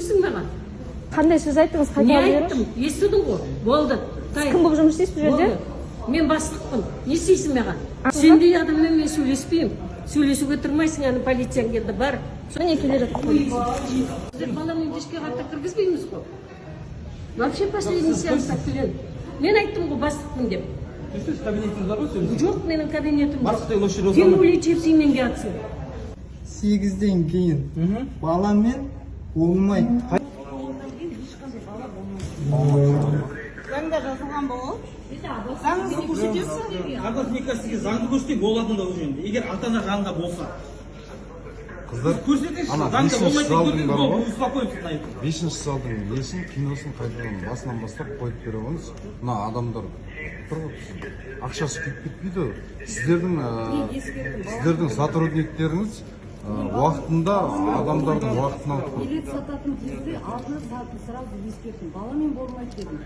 естімейсің маған? Қандай сөз айттыңыз? Не айттым? Естідің ғой. Болды. Кім болып жұмыс істейсіз бұл жерде? Мен бастықпын. Не істейсің маған? Сендей адаммен мен сөйлеспеймін. Сөйлесуге тұрмайсың, ана полицияң келді, бар. Міне келе жатыр. Сіздер баламын дешке қатта кіргізбейміз ғой. Вообще последний сеанста келен. Мен айттым ғой бастықпын деп. Сіз кабинетіңіз бар ғой? Жоқ, менің кабинетім. Бастықтай лошадь озған. Тем более чепсимен келсін. 8-ден кейін баламен болмайды. Заңда жазылған бұл. Заңыңызды көрсетесіз? Қардас Мека сізге заңды көрсетейін болатын да уже. Егер ата-ана жанында болса. Қыздар, көрсетіңізші, ана заңда 5-ші болмайды залдың көрсетіңіз, бар ол ғой, успокоимся на это. 5-ші залдың несін, киносын қайтадан басынан бастап қойып бере қойыңыз. Мына адамдар тұр ғой, ақшасы күйіп кетпейді. Сіздердің сотрудниктеріңіз уақытында адамдардың уақытын алып билет сататын кезде алдына сразу ескертін. Баламен болмайды дедім.